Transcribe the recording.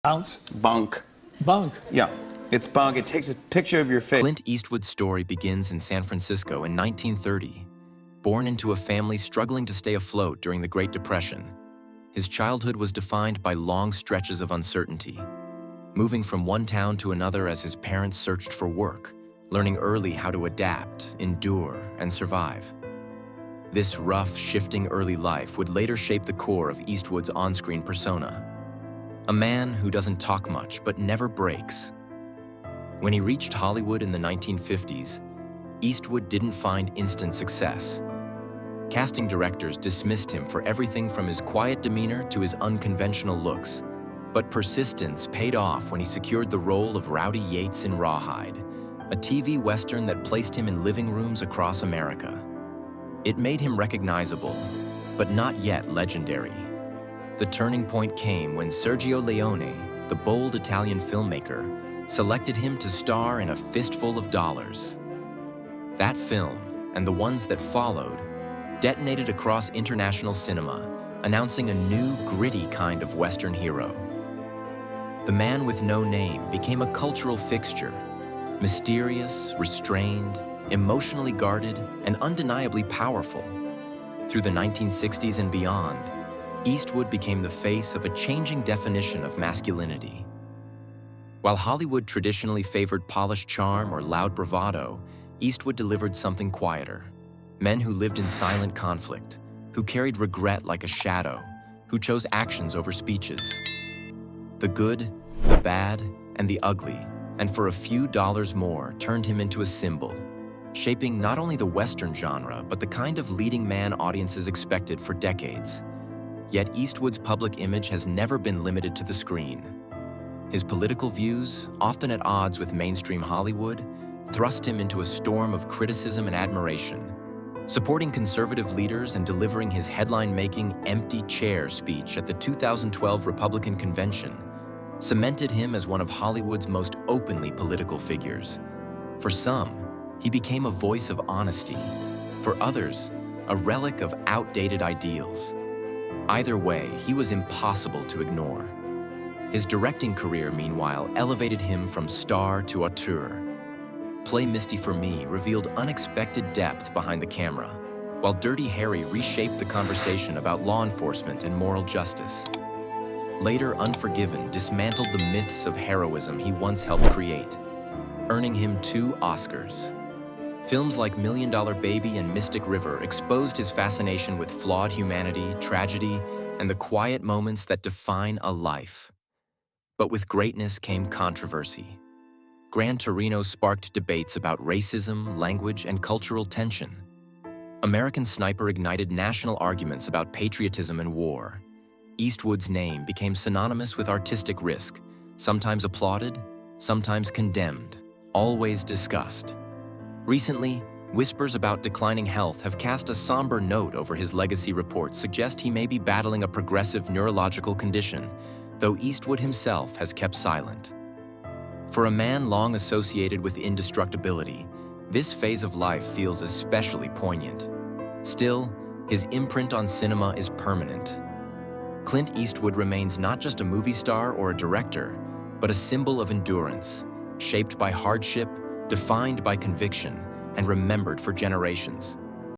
Bounce? Bunk. Bunk. Yeah, it's bunk. It takes a picture of your face. Clint Eastwood's story begins in San Francisco in 1930. Born into a family struggling to stay afloat during the Great Depression, his childhood was defined by long stretches of uncertainty, moving from one town to another as his parents searched for work, learning early how to adapt, endure, and survive. This rough, shifting early life would later shape the core of Eastwood's on-screen persona. A man who doesn't talk much but never breaks. When he reached Hollywood in the 1950s, Eastwood didn't find instant success. Casting directors dismissed him for everything from his quiet demeanor to his unconventional looks. But persistence paid off when he secured the role of Rowdy Yates in Rawhide, a TV Western that placed him in living rooms across America. It made him recognizable, but not yet legendary. The turning point came when Sergio Leone, the bold Italian filmmaker, selected him to star in A Fistful of Dollars. That film, and the ones that followed, detonated across international cinema, announcing a new, gritty kind of Western hero. The man with no name became a cultural fixture, mysterious, restrained, emotionally guarded, and undeniably powerful. Through the 1960s and beyond, Eastwood became the face of a changing definition of masculinity. While Hollywood traditionally favored polished charm or loud bravado, Eastwood delivered something quieter. Men who lived in silent conflict, who carried regret like a shadow, who chose actions over speeches. The good, the bad, and the ugly, and for a few dollars more, turned him into a symbol, shaping not only the Western genre, but the kind of leading man audiences expected for decades. Yet Eastwood's public image has never been limited to the screen. His political views, often at odds with mainstream Hollywood, thrust him into a storm of criticism and admiration. Supporting conservative leaders and delivering his headline-making empty chair speech at the 2012 Republican Convention cemented him as one of Hollywood's most openly political figures. For some, he became a voice of honesty. For others, a relic of outdated ideals. Either way, he was impossible to ignore. His directing career, meanwhile, elevated him from star to auteur. Play Misty for Me revealed unexpected depth behind the camera, while Dirty Harry reshaped the conversation about law enforcement and moral justice. Later, Unforgiven dismantled the myths of heroism he once helped create, earning him 2 Oscars. Films like Million Dollar Baby and Mystic River exposed his fascination with flawed humanity, tragedy, and the quiet moments that define a life. But with greatness came controversy. Gran Torino sparked debates about racism, language, and cultural tension. American Sniper ignited national arguments about patriotism and war. Eastwood's name became synonymous with artistic risk, sometimes applauded, sometimes condemned, always discussed. Recently, whispers about declining health have cast a somber note over his legacy. Reports suggest he may be battling a progressive neurological condition, though Eastwood himself has kept silent. For a man long associated with indestructibility, this phase of life feels especially poignant. Still, his imprint on cinema is permanent. Clint Eastwood remains not just a movie star or a director, but a symbol of endurance, shaped by hardship, defined by conviction, and remembered for generations.